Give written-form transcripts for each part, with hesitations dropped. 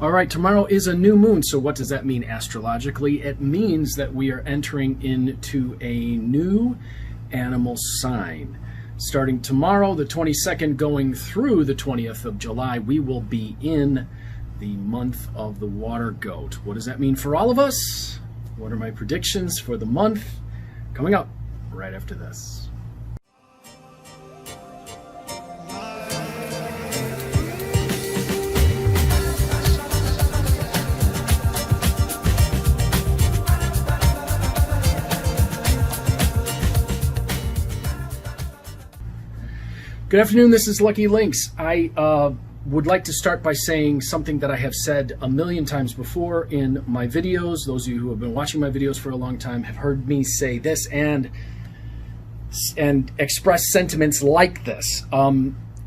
All right, tomorrow is a new moon, so what does that mean astrologically? It means that we are entering into a new animal sign. Starting tomorrow, the 22nd, going through the 20th of July, we will be in the month of the water goat. What does that mean for all of us? What are my predictions for the month? Coming up right after this. Good afternoon, this is Lucky Links. I would like to start by saying something that I have said a million times before in my videos. Those of you who have been watching my videos for a long time have heard me say this and express sentiments like this.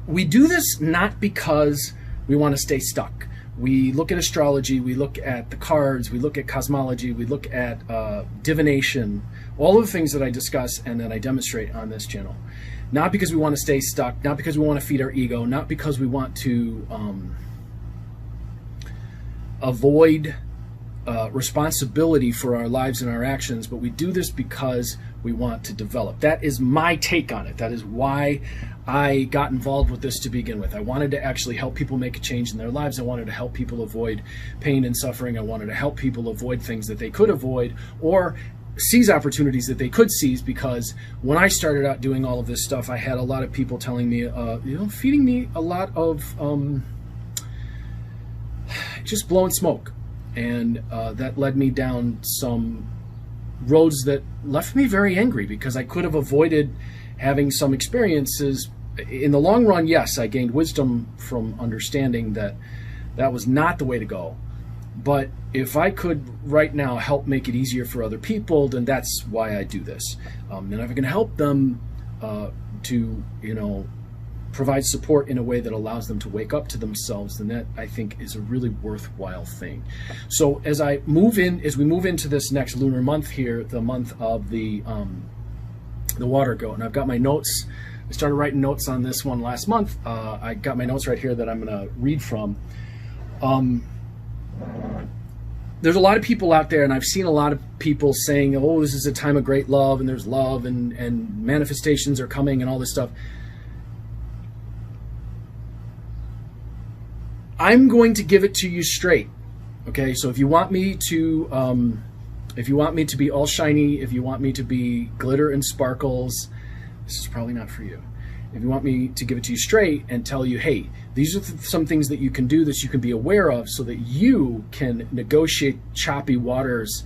We do this not because we want to stay stuck. We look at astrology, we look at the cards, we look at cosmology, we look at divination, all of the things that I discuss and that I demonstrate on this channel. Not because we want to stay stuck, not because we want to feed our ego, not because we want to avoid responsibility for our lives and our actions, but we do this because we want to develop. That is my take on it. That is why I got involved with this to begin with. I wanted to actually help people make a change in their lives. I wanted to help people avoid pain and suffering. I wanted to help people avoid things that they could avoid or seize opportunities that they could seize, because when I started out doing all of this stuff, I had a lot of people telling me, feeding me a lot of just blowing smoke. And that led me down some roads that left me very angry, because I could have avoided having some experiences. In the long run, yes, I gained wisdom from understanding that that was not the way to go. But if I could right now help make it easier for other people, then that's why I do this. And if I can help them to, provide support in a way that allows them to wake up to themselves, then that, I think, is a really worthwhile thing. So as we move into this next lunar month here, the month of the water goat, and I've got my notes. I started writing notes on this one last month. I got my notes right here that I'm going to read from. There's a lot of people out there, and I've seen a lot of people saying, oh, this is a time of great love, and there's love, and manifestations are coming, and all this stuff. I'm going to give it to you straight. Okay, so if you want me to be all shiny, if you want me to be glitter and sparkles, this is probably not for you. If you want me to give it to you straight and tell you, hey, these are some things that you can do, that you can be aware of, so that you can negotiate choppy waters,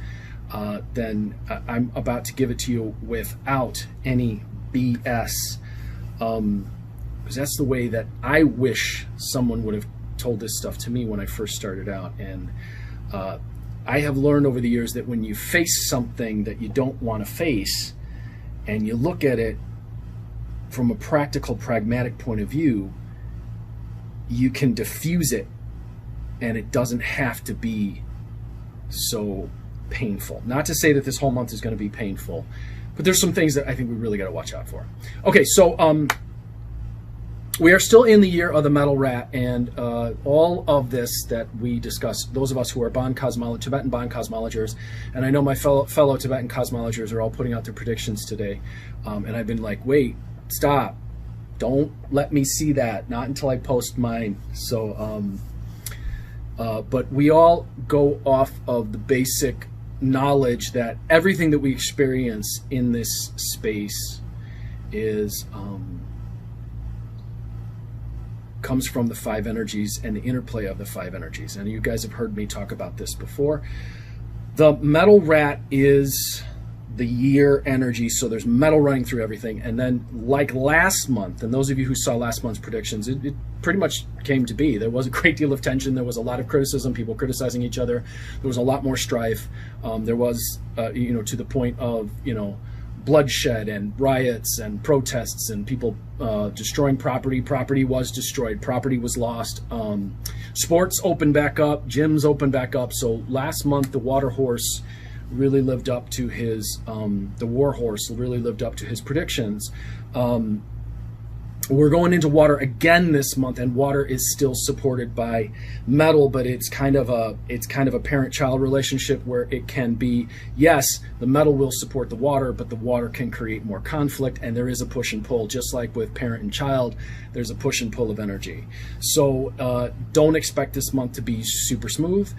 then I'm about to give it to you without any BS. Because that's the way that I wish someone would have told this stuff to me when I first started out. And I have learned over the years that when you face something that you don't want to face, and you look at it from a practical, pragmatic point of view, you can diffuse it, and it doesn't have to be so painful. Not to say that this whole month is going to be painful, but there's some things that I think we really got to watch out for. Okay, so we are still in the year of the metal rat, and all of this that we discuss, those of us who are Tibetan Bon cosmologers, and I know my fellow Tibetan cosmologers are all putting out their predictions today, and I've been like, wait, stop, don't let me see that, not until I post mine. So but we all go off of the basic knowledge that everything that we experience in this space is comes from the five energies and the interplay of the five energies. And you guys have heard me talk about this before. The metal rat is the year energy, so there's metal running through everything. And then, like last month, and those of you who saw last month's predictions, it pretty much came to be. There was a great deal of tension. There was a lot of criticism, people criticizing each other. There was a lot more strife. There was, to the point of, bloodshed and riots and protests and people destroying property. Property was destroyed. Property was lost. Sports opened back up. Gyms opened back up. So last month, the water horse really lived up to his, the war horse really lived up to his predictions. We're going into water again this month, and water is still supported by metal, but it's kind of a parent-child relationship where it can be, yes, the metal will support the water, but the water can create more conflict, and there is a push and pull. Just like with parent and child, there's a push and pull of energy. So don't expect this month to be super smooth.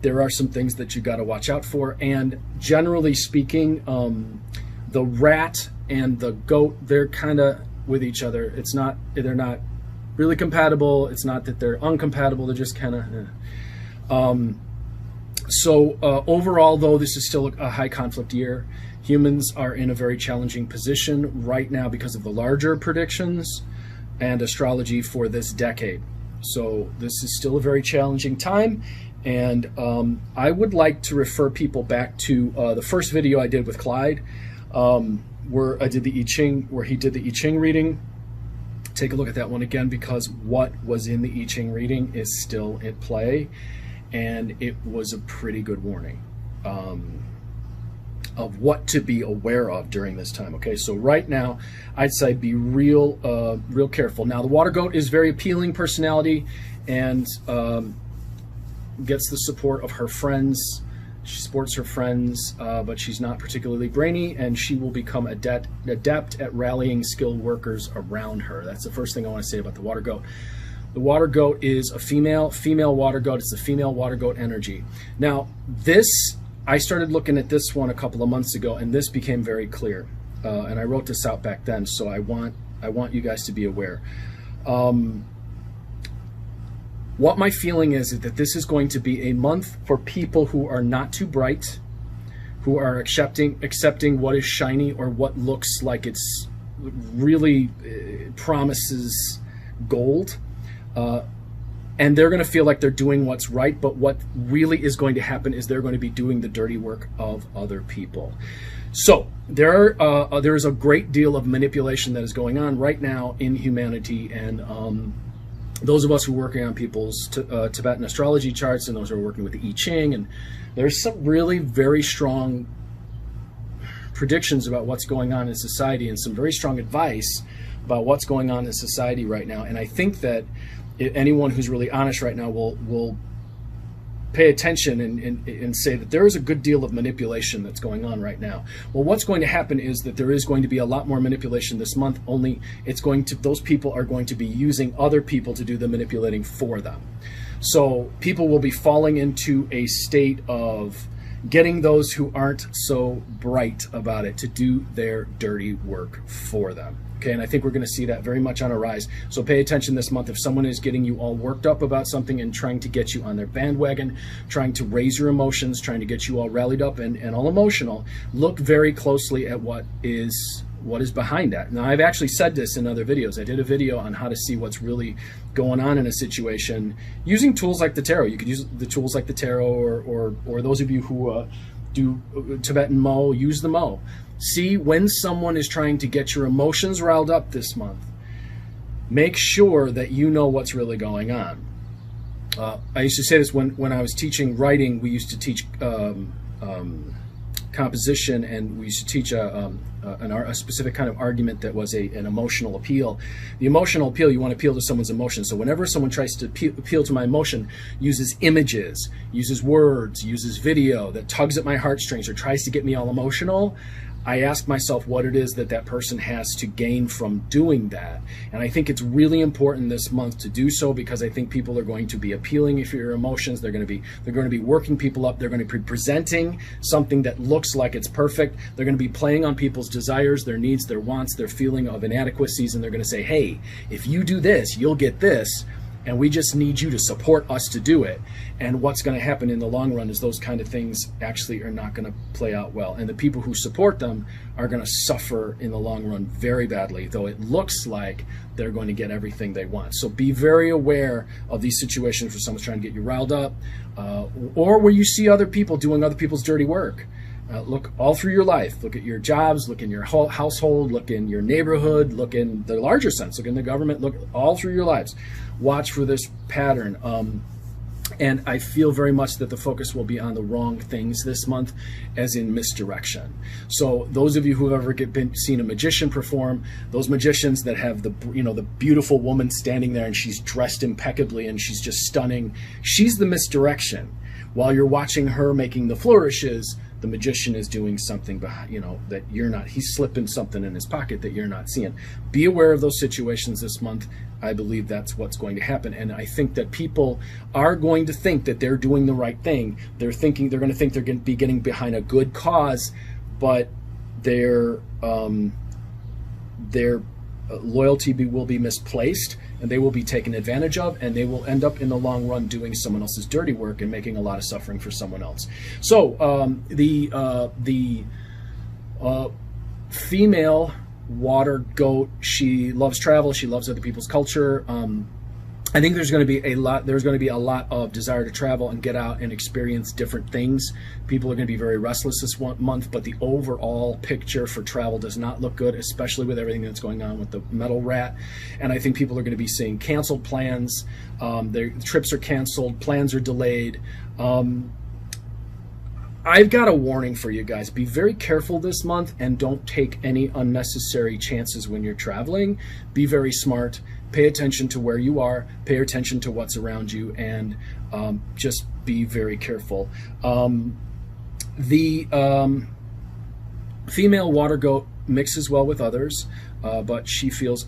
There are some things that you got to watch out for, and generally speaking, the rat and the goat, they're kind of with each other. They're not really compatible. It's not that they're uncompatible. They're just kind of overall, though, this is still a high conflict year. Humans are in a very challenging position right now because of the larger predictions and astrology for this decade. So this is still a very challenging time, and I would like to refer people back to the first video I did with Clyde, where I did the I Ching, where he did the I Ching reading. Take a look at that one again, because what was in the I Ching reading is still at play, and it was a pretty good warning of what to be aware of during this time. Okay, so right now, I'd say be real careful. Now, the water goat is very appealing personality, and gets the support of her friends. She supports her friends, but she's not particularly brainy, and she will become adept at rallying skilled workers around her. That's the first thing I want to say about the water goat. The water goat is a female water goat. It's the female water goat energy. Now, I started looking at this one a couple of months ago, and this became very clear. And I wrote this out back then, so I want you guys to be aware. What my feeling is that this is going to be a month for people who are not too bright, who are accepting what is shiny or what looks like it's really promises gold. And they're going to feel like they're doing what's right, but what really is going to happen is they're going to be doing the dirty work of other people. So there is a great deal of manipulation that is going on right now in humanity, and those of us who are working on people's Tibetan astrology charts, and those who are working with the I Ching, and there's some really very strong predictions about what's going on in society, and some very strong advice about what's going on in society right now. And I think that anyone who's really honest right now will pay attention and say that there is a good deal of manipulation that's going on right now. Well, what's going to happen is that there is going to be a lot more manipulation this month, only those people are going to be using other people to do the manipulating for them. So people will be falling into a state of getting those who aren't so bright about it to do their dirty work for them. Okay, and I think we're going to see that very much on a rise. So pay attention this month. If someone is getting you all worked up about something and trying to get you on their bandwagon, trying to raise your emotions, trying to get you all rallied up and all emotional, look very closely at what is behind that. Now, I've actually said this in other videos. I did a video on how to see what's really going on in a situation using tools like the tarot. You could use the tools like the tarot, or those of you who do Tibetan Mo, use the Mo. See when someone is trying to get your emotions riled up this month. Make sure that you know what's really going on. I used to say this when I was teaching writing. We used to teach composition, and we used to teach a specific kind of argument that was an emotional appeal. The emotional appeal, you want to appeal to someone's emotions. So whenever someone tries to appeal to my emotion, uses images, uses words, uses video that tugs at my heartstrings or tries to get me all emotional, I ask myself what it is that person has to gain from doing that. And I think it's really important this month to do so, because I think people are going to be appealing for your emotions. They're going to be working people up. They're going to be presenting something that looks like it's perfect. They're going to be playing on people's desires, their needs, their wants, their feeling of inadequacies, and they're going to say, hey, if you do this, you'll get this, and we just need you to support us to do it. And what's going to happen in the long run is those kind of things actually are not going to play out well. And the people who support them are going to suffer in the long run very badly, though it looks like they're going to get everything they want. So be very aware of these situations where someone's trying to get you riled up, or where you see other people doing other people's dirty work. Look all through your life. Look at your jobs, look in your household, look in your neighborhood, look in the larger sense, look in the government, look all through your lives. Watch for this pattern. And I feel very much that the focus will be on the wrong things this month, as in misdirection. So those of you who have ever seen a magician perform, those magicians that have the beautiful woman standing there and she's dressed impeccably and she's just stunning, she's the misdirection. While you're watching her making the flourishes, the magician is doing something that you're not. He's slipping something in his pocket that you're not seeing. Be aware of those situations this month. I believe that's what's going to happen, and I think that people are going to think that they're doing the right thing. They're going to think they're going to be getting behind a good cause, but their loyalty will be misplaced, and they will be taken advantage of, and they will end up in the long run doing someone else's dirty work and making a lot of suffering for someone else. So the female water goat, she loves travel, she loves other people's culture. I think there's going to be a lot of desire to travel and get out and experience different things. People are going to be very restless this month, but the overall picture for travel does not look good, especially with everything that's going on with the metal rat. And I think people are going to be seeing canceled plans. Their trips are canceled, plans are delayed. I've got a warning for you guys. Be very careful this month and don't take any unnecessary chances when you're traveling. Be very smart. Pay attention to where you are. Pay attention to what's around you, and just be very careful. The female water goat mixes well with others, but she feels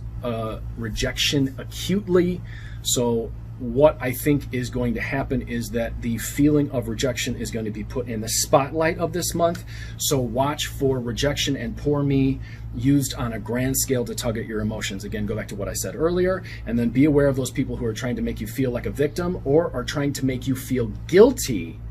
rejection acutely. So what I think is going to happen is that the feeling of rejection is going to be put in the spotlight of this month. So watch for rejection and poor me used on a grand scale to tug at your emotions. Again, go back to what I said earlier, and then be aware of those people who are trying to make you feel like a victim or are trying to make you feel guilty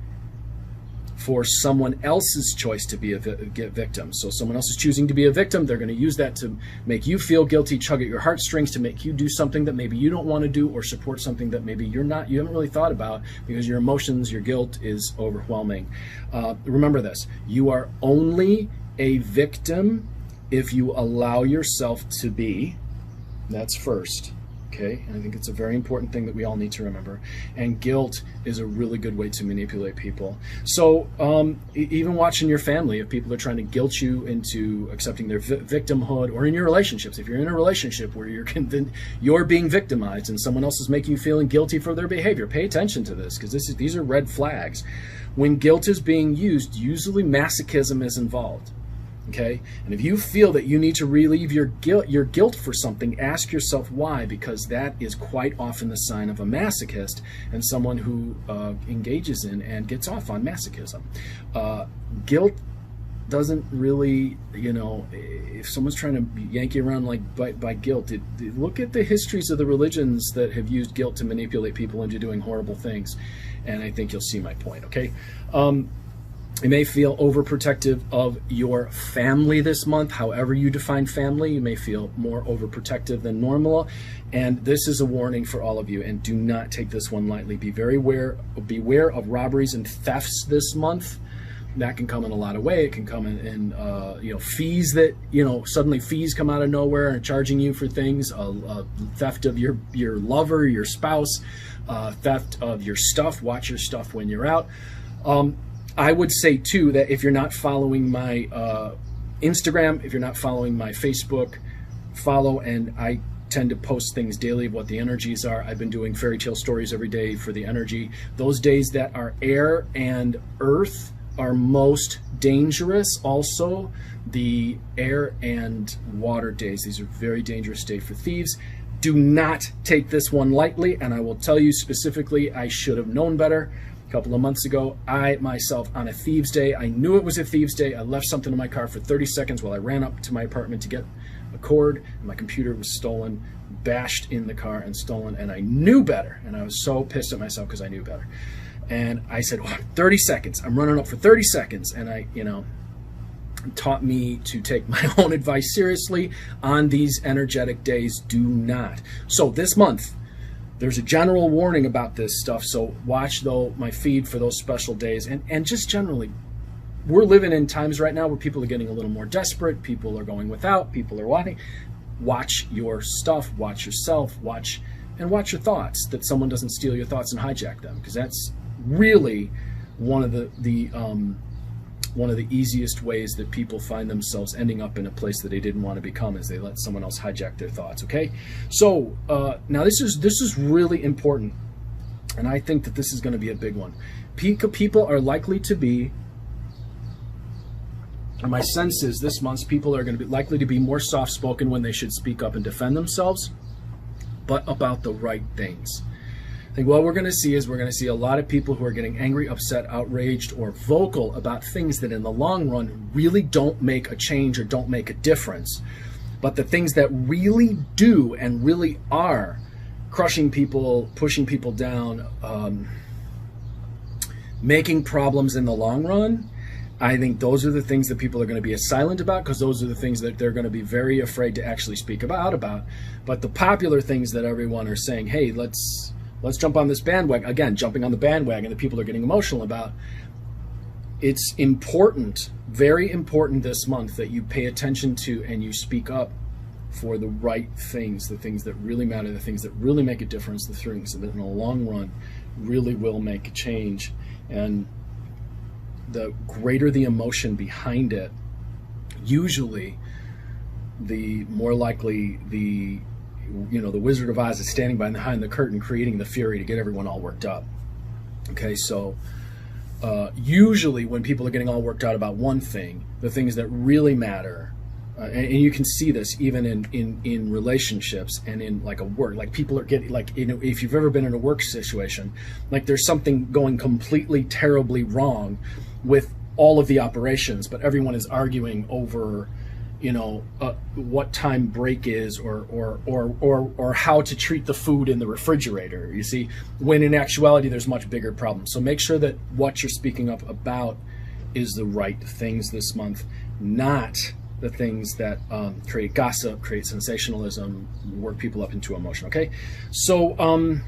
for someone else's choice to be a victim. So someone else is choosing to be a victim. They're going to use that to make you feel guilty, tug at your heartstrings, to make you do something that maybe you don't want to do, or support something that maybe you haven't really thought about because your emotions, your guilt is overwhelming. Remember this: you are only a victim if you allow yourself to be. That's first. Okay, and I think it's a very important thing that we all need to remember. And guilt is a really good way to manipulate people. So even watching your family, if people are trying to guilt you into accepting their victimhood, or in your relationships, if you're in a relationship where you're being victimized and someone else is making you feeling guilty for their behavior, pay attention to this, because these are red flags. When guilt is being used, usually masochism is involved. Okay, and if you feel that you need to relieve your guilt for something, ask yourself why, because that is quite often the sign of a masochist and someone who engages in and gets off on masochism. Guilt doesn't really, if someone's trying to yank you around like by guilt, look at the histories of the religions that have used guilt to manipulate people into doing horrible things, and I think you'll see my point. Okay. You may feel overprotective of your family this month. However you define family, you may feel more overprotective than normal. And this is a warning for all of you, and do not take this one lightly. Beware of robberies and thefts this month. That can come in a lot of ways. It can come in fees that, suddenly fees come out of nowhere and charging you for things, theft of your lover, your spouse, theft of your stuff. Watch your stuff when you're out. I would say, too, that if you're not following my Instagram, if you're not following my Facebook, follow, and I tend to post things daily of what the energies are. I've been doing fairy tale stories every day for the energy. Those days that are air and earth are most dangerous. Also, the air and water days, these are very dangerous days for thieves. Do not take this one lightly, and I will tell you specifically, I should have known better. A couple of months ago, I myself, on a thieves day, I knew it was a thieves day. I left something in my car for 30 seconds while I ran up to my apartment to get a cord, and my computer was stolen, bashed in the car and stolen, and I knew better. And I was so pissed at myself because I knew better. And I said, 30 seconds. I'm running up for 30 seconds. And taught me to take my own advice seriously on these energetic days. Do not. So this month, there's a general warning about this stuff, so watch my feed for those special days. And just generally, we're living in times right now where people are getting a little more desperate, people are going without, people are wanting. Watch your stuff, watch yourself, watch and watch your thoughts, that someone doesn't steal your thoughts and hijack them, because that's really one of the easiest ways that people find themselves ending up in a place that they didn't want to become, is they let someone else hijack their thoughts. Okay, so now this is really important, and I think that this is going to be a big one. People are likely to be, and my sense is this month people are going to be likely to be more soft-spoken when they should speak up and defend themselves, but about the right things. I think what we're going to see is we're going to see a lot of people who are getting angry, upset, outraged, or vocal about things that in the long run really don't make a change or don't make a difference. But the things that really do and really are crushing people, pushing people down, making problems in the long run, I think those are the things that people are going to be as silent about, because those are the things that they're going to be very afraid to actually speak about. But the popular things that everyone are saying, hey, let's jump on this bandwagon, again, jumping on the bandwagon that people are getting emotional about. It's important, very important this month, that you pay attention to and you speak up for the right things, the things that really matter, the things that really make a difference, the things that in the long run really will make a change. And the greater the emotion behind it, usually the more likely the Wizard of Oz is standing behind the curtain creating the fury to get everyone all worked up. Okay, so usually when people are getting all worked out about one thing, the things that really matter, and you can see this even in relationships and in like a work, like people are getting, like, if you've ever been in a work situation, like there's something going completely terribly wrong with all of the operations, but everyone is arguing over what time break is, or how to treat the food in the refrigerator, you see, when in actuality there's much bigger problems. So make sure that what you're speaking up about is the right things this month, not the things that create gossip, create sensationalism, work people up into emotion. Okay, so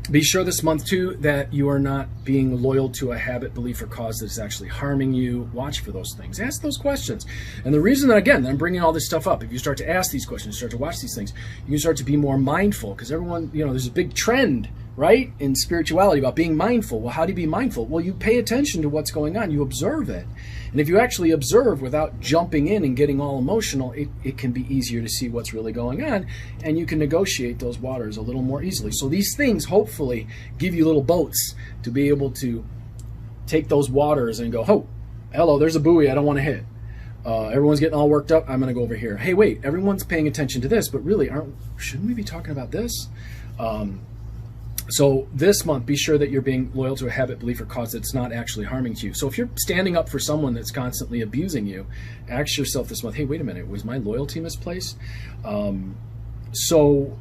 be sure this month too that you are not being loyal to a habit, belief, or cause that is actually harming you. Watch for those things. Ask those questions. And the reason that, again, that I'm bringing all this stuff up, if you start to ask these questions, start to watch these things, you can start to be more mindful, because everyone, there's a big trend, right, in spirituality about being mindful. Well, how do you be mindful? Well, you pay attention to what's going on. You observe it. And if you actually observe without jumping in and getting all emotional, it can be easier to see what's really going on, and you can negotiate those waters a little more easily. So these things hopefully give you little boats to be able to take those waters and go, oh, hello, there's a buoy I don't want to hit. Everyone's getting all worked up. I'm going to go over here. Hey, wait, everyone's paying attention to this, but really, shouldn't we be talking about this? So this month, be sure that you're being loyal to a habit, belief, or cause that's not actually harming you. So if you're standing up for someone that's constantly abusing you, ask yourself this month, hey, wait a minute, was my loyalty misplaced? So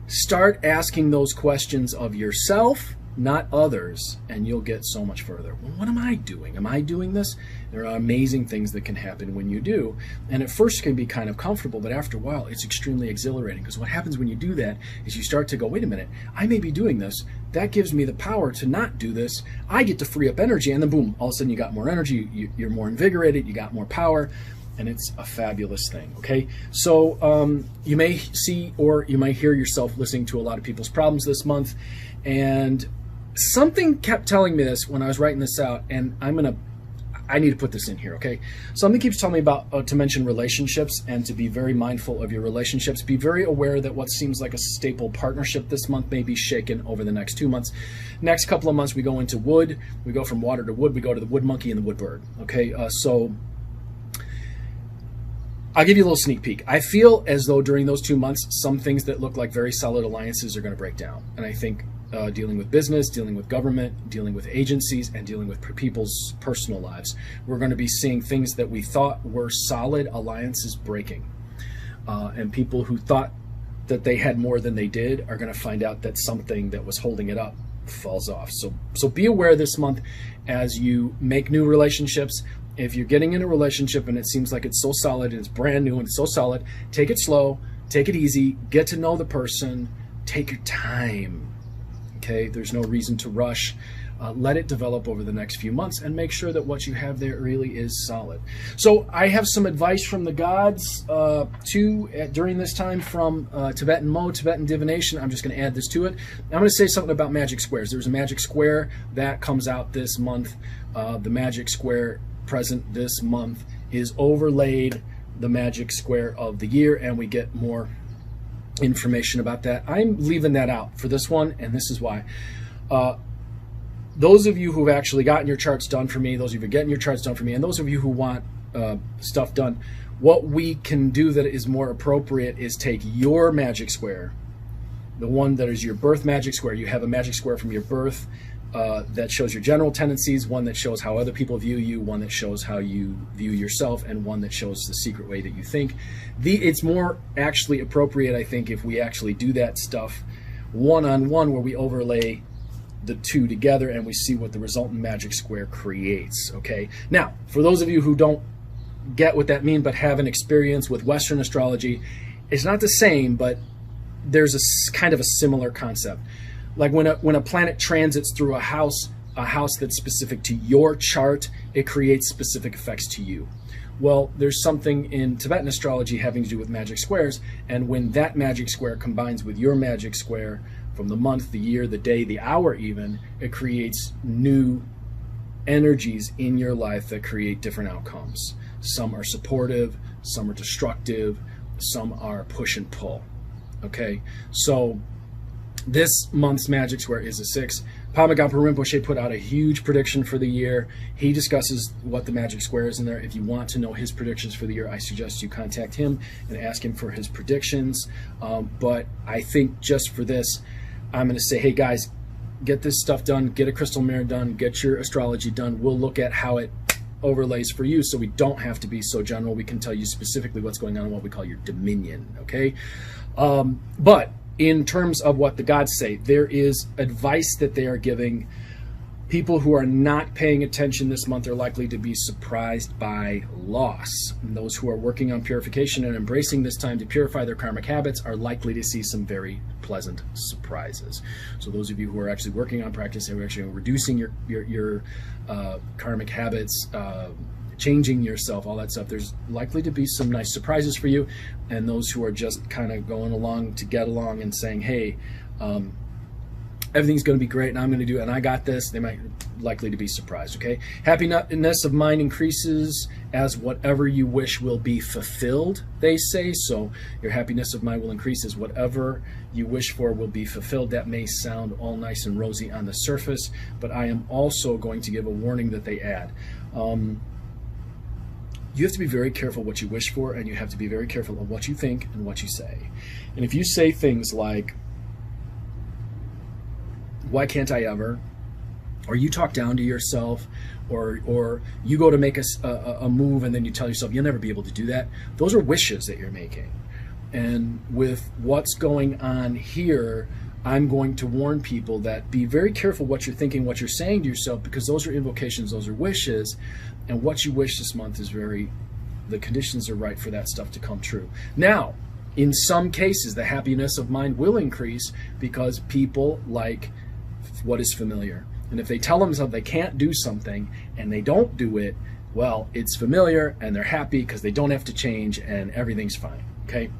start asking those questions of yourself, not others, and you'll get so much further. Well, what am I doing? Am I doing this? There are amazing things that can happen when you do. And at first it can be kind of comfortable, but after a while it's extremely exhilarating, because what happens when you do that is you start to go, wait a minute, I may be doing this. That gives me the power to not do this. I get to free up energy, and then boom, all of a sudden you got more energy, you're more invigorated, you got more power, and it's a fabulous thing, okay? So you may see or you might hear yourself listening to a lot of people's problems this month, and something kept telling me this when I was writing this out, and I need to put this in here, okay? Something keeps telling me about to mention relationships and to be very mindful of your relationships. Be very aware that what seems like a staple partnership this month may be shaken over the next 2 months. Next couple of months, we go into wood. We go from water to wood. We go to the wood monkey and the wood bird, okay? So I'll give you a little sneak peek. I feel as though during those 2 months, some things that look like very solid alliances are going to break down. And I think dealing with business, dealing with government, dealing with agencies, and dealing with people's personal lives, we're going to be seeing things that we thought were solid alliances breaking. And people who thought that they had more than they did are going to find out that something that was holding it up falls off. So be aware this month as you make new relationships. If you're getting in a relationship and it seems like it's so solid and it's brand new and it's so solid, take it slow, take it easy, get to know the person, take your time. okay? There's no reason to rush. Let it develop over the next few months and make sure that what you have there really is solid. So I have some advice from the gods during this time from Tibetan Mo, Tibetan divination. I'm just going to add this to it. I'm going to say something about magic squares. There's a magic square that comes out this month. The magic square present this month is overlaid the magic square of the year, and we get more information about that. I'm leaving that out for this one, and this is why. Those of you who've actually gotten your charts done for me, those of you who are getting your charts done for me, and those of you who want stuff done, what we can do that is more appropriate is take your magic square, the one that is your birth magic square. You have a magic square from your birth that shows your general tendencies, one that shows how other people view you, one that shows how you view yourself, and one that shows the secret way that you think. It's more actually appropriate, I think, if we actually do that stuff one-on-one, where we overlay the two together and we see what the resultant magic square creates. Okay, now for those of you who don't get what that means but have an experience with Western astrology, it's not the same, but there's a kind of a similar concept. Like when a planet transits through a house that's specific to your chart, it creates specific effects to you. Well, there's something in Tibetan astrology having to do with magic squares, and when that magic square combines with your magic square from the month, the year, the day, the hour even, it creates new energies in your life that create different outcomes. Some are supportive, some are destructive, some are push and pull. Okay, so this month's magic square is a 6. Pamagampa Rinpoche put out a huge prediction for the year. He discusses what the magic square is in there. If you want to know his predictions for the year, I suggest you contact him and ask him for his predictions. But I think just for this, I'm going to say, hey guys, get this stuff done, get a crystal mirror done, get your astrology done. We'll look at how it overlays for you, so we don't have to be so general. We can tell you specifically what's going on in what we call your dominion, okay? But in terms of what the gods say, there is advice that they are giving. People who are not paying attention this month are likely to be surprised by loss. And those who are working on purification and embracing this time to purify their karmic habits are likely to see some very pleasant surprises. So those of you who are actually working on practice, who are actually reducing your karmic habits, changing yourself, all that stuff, there's likely to be some nice surprises for you. And those who are just kind of going along to get along and saying, hey, everything's going to be great and I'm going to do it and I got this, they might likely to be surprised. Okay, happiness of mind increases as whatever you wish will be fulfilled, they say. So your happiness of mind will increase as whatever you wish for will be fulfilled. That may sound all nice and rosy on the surface, but I am also going to give a warning that they add. You have to be very careful what you wish for, and you have to be very careful of what you think and what you say. And if you say things like, why can't I ever? Or you talk down to yourself, or you go to make a move and then you tell yourself you'll never be able to do that. Those are wishes that you're making. And with what's going on here, I'm going to warn people that be very careful what you're thinking, what you're saying to yourself, because those are invocations, those are wishes, and what you wish this month is the conditions are right for that stuff to come true. Now, in some cases, the happiness of mind will increase because people like what is familiar. And if they tell themselves they can't do something and they don't do it, well, it's familiar and they're happy because they don't have to change and everything's fine, okay?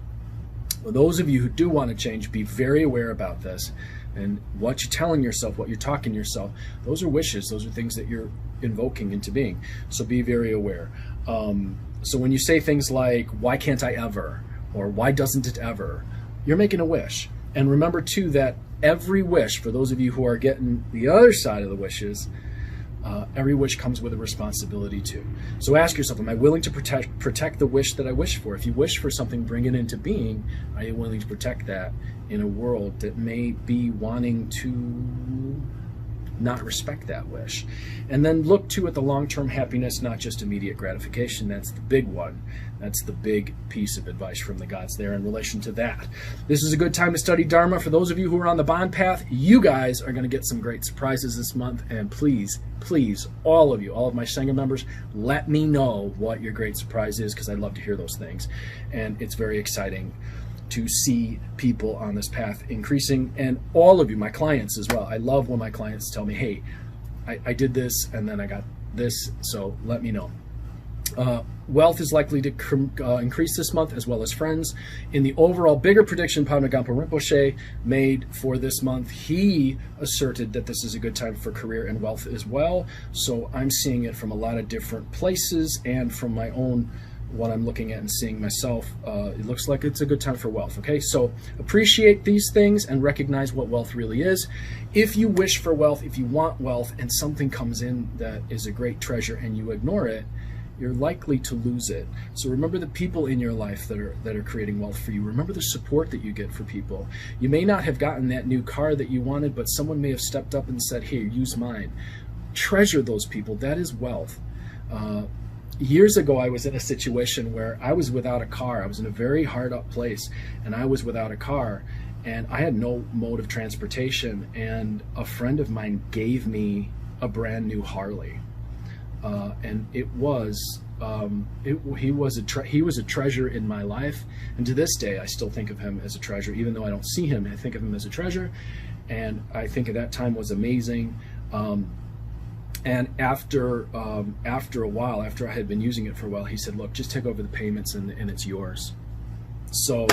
Well, those of you who do want to change, be very aware about this. And what you're telling yourself, what you're talking to yourself, those are wishes. Those are things that you're invoking into being. So be very aware. So when you say things like, why can't I ever? Or why doesn't it ever? You're making a wish. And remember, too, that every wish, for those of you who are getting the other side of the wishes, every wish comes with a responsibility too. So ask yourself, am I willing to protect the wish that I wish for? If you wish for something, bring it into being. Are you willing to protect that in a world that may be wanting to not respect that wish? And then look too at the long-term happiness, not just immediate gratification. That's the big one. That's the big piece of advice from the gods there in relation to that. This is a good time to study Dharma. For those of you who are on the bond path, you guys are going to get some great surprises this month. And please, please, all of you, all of my Sangha members, let me know what your great surprise is, because I'd love to hear those things. And it's very exciting. to see people on this path increasing, and all of you, my clients as well. I love when my clients tell me, hey, I did this and then I got this, so let me know. Wealth is likely to increase this month, as well as friends. In the overall bigger prediction Padma-Gampo Rinpoche made for this month, he asserted that this is a good time for career and wealth as well. So I'm seeing it from a lot of different places, and from my own, what I'm looking at and seeing myself, it looks like it's a good time for wealth. Okay, so appreciate these things and recognize what wealth really is. If you wish for wealth, if you want wealth, and something comes in that is a great treasure and you ignore it, you're likely to lose it. So remember the people in your life that are creating wealth for you. Remember the support that you get for people. You may not have gotten that new car that you wanted, but someone may have stepped up and said, here, use mine. Treasure those people. That is wealth. Years ago, I was in a situation where I was without a car. I was in a very hard up place, and I was without a car, and I had no mode of transportation, and a friend of mine gave me a brand new Harley. And it was he was a treasure in my life, and to this day I still think of him as a treasure. Even though I don't see him, I think of him as a treasure, and I think at that time was amazing. And after a while, after I had been using it for a while, he said, look, just take over the payments and it's yours. So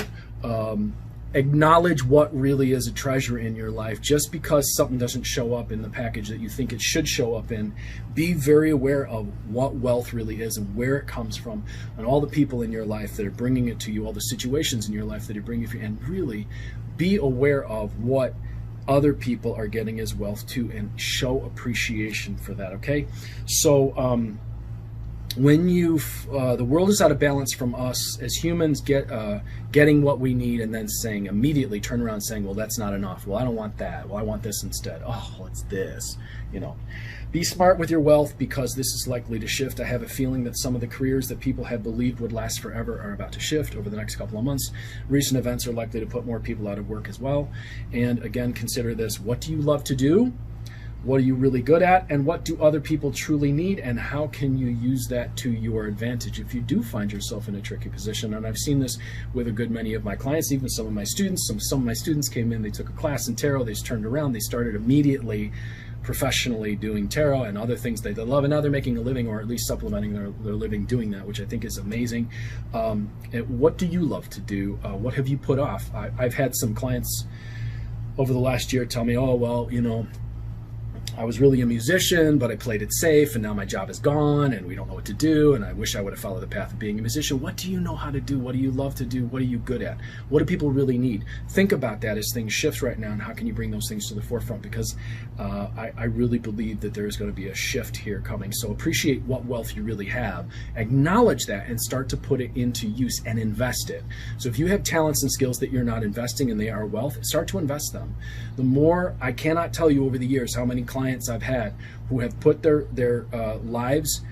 acknowledge what really is a treasure in your life. Just because something doesn't show up in the package that you think it should show up in, be very aware of what wealth really is and where it comes from, and all the people in your life that are bringing it to you, all the situations in your life that are bringing it to you, and really be aware of what other people are getting as wealth too, and show appreciation for that. Okay, so when the world is out of balance from us as humans getting what we need, and then saying immediately turn around saying, well, that's not enough. Well, I don't want that. Well, I want this instead. Oh, well, it's this. You know, be smart with your wealth, because this is likely to shift. I have a feeling that some of the careers that people had believed would last forever are about to shift over the next couple of months. Recent events are likely to put more people out of work as well. And again, consider this: what do you love to do? What are you really good at, and what do other people truly need, and how can you use that to your advantage if you do find yourself in a tricky position? And I've seen this with a good many of my clients, even some of my students. Some of my students came in, they took a class in tarot, they turned around, they started immediately professionally doing tarot and other things they love, and now they're making a living, or at least supplementing their living doing that, which I think is amazing. What do you love to do? What have you put off? I've had some clients over the last year tell me, oh, well, you know, I was really a musician, but I played it safe, and now my job is gone, and we don't know what to do, and I wish I would have followed the path of being a musician. What do you know how to do? What do you love to do? What are you good at? What do people really need? Think about that as things shift right now, and how can you bring those things to the forefront, because I really believe that there's going to be a shift here coming. So appreciate what wealth you really have, acknowledge that, and start to put it into use and invest it. So if you have talents and skills that you're not investing and they are wealth, start to invest them. The more, I cannot tell you over the years how many clients I've had who have put their lives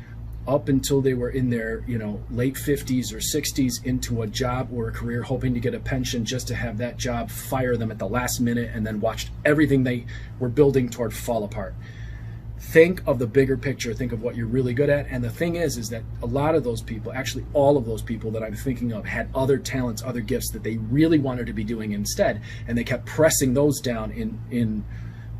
up until they were in their late 50s or 60s into a job or a career, hoping to get a pension just to have that job fire them at the last minute, and then watched everything they were building toward fall apart. Think of the bigger picture. Think of what you're really good at. And the thing is that a lot of those people, actually all of those people that I'm thinking of, had other talents, other gifts that they really wanted to be doing instead, and they kept pressing those down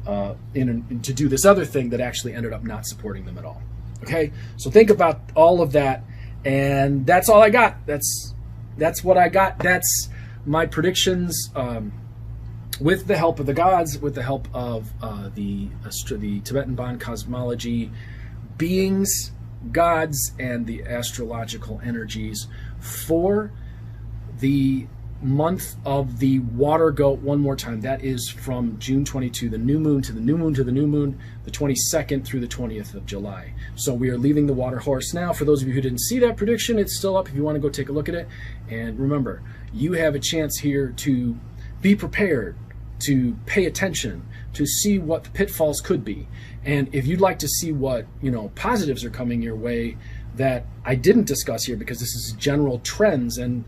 to do this other thing that actually ended up not supporting them at all. Okay, so think about all of that, and that's all I got. That's what I got. That's my predictions, with the help of the gods, with the help of the Tibetan Bon cosmology beings, gods, and the astrological energies for the month of the water goat. One more time, that is from June 22, the new moon to the new moon to the new moon, the 22nd through the 20th of July. So we are leaving the water horse now. For those of you who didn't see that prediction, it's still up if you want to go take a look at it. And remember, you have a chance here to be prepared, to pay attention, to see what the pitfalls could be. And if you'd like to see what positives are coming your way that I didn't discuss here, because this is general trends, and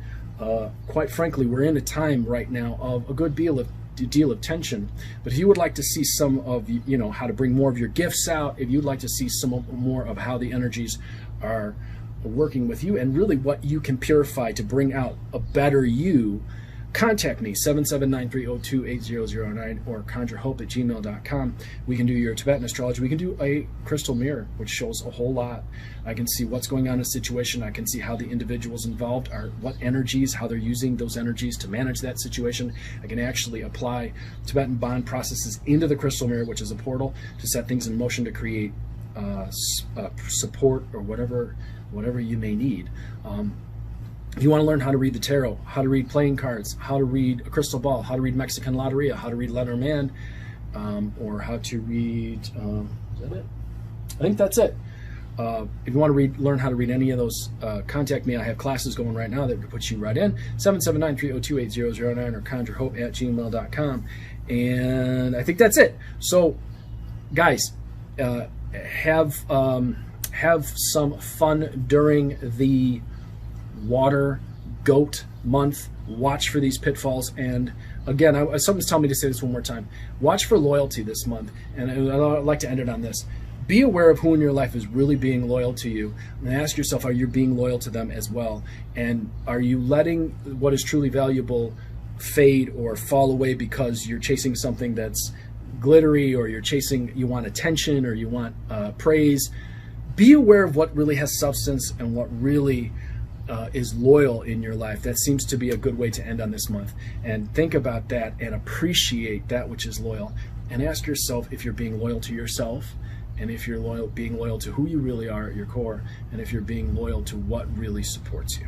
quite frankly, we're in a time right now of a good deal of tension. But if you would like to see some of how to bring more of your gifts out, if you'd like to see some more of how the energies are working with you, and really what you can purify to bring out a better you, contact me, 779-302-8009, or conjurehope@gmail.com. We can do your Tibetan astrology. We can do a crystal mirror, which shows a whole lot. I can see what's going on in a situation. I can see how the individuals involved are, what energies, how they're using those energies to manage that situation. I can actually apply Tibetan bond processes into the crystal mirror, which is a portal, to set things in motion to create support or whatever you may need. If you want to learn how to read the tarot, how to read playing cards, how to read a crystal ball, how to read Mexican Loteria, how to read Lenormand, or how to read, is that it? I think that's it. If you want to learn how to read any of those, contact me. I have classes going right now that would put you right in. 779-302-8009 or conjurehope@gmail.com. And I think that's it. So, guys, have some fun during the water goat month. Watch for these pitfalls, and again, someone's telling me to say this one more time. Watch for loyalty this month, and I'd like to end it on this. Be aware of who in your life is really being loyal to you, and ask yourself, are you being loyal to them as well? And are you letting what is truly valuable fade or fall away because you're chasing something that's glittery, or you want attention, or you want praise? Be aware of what really has substance and what really is loyal in your life. That seems to be a good way to end on this month. And think about that and appreciate that which is loyal. And ask yourself if you're being loyal to yourself, and if you're being loyal to who you really are at your core, and if you're being loyal to what really supports you.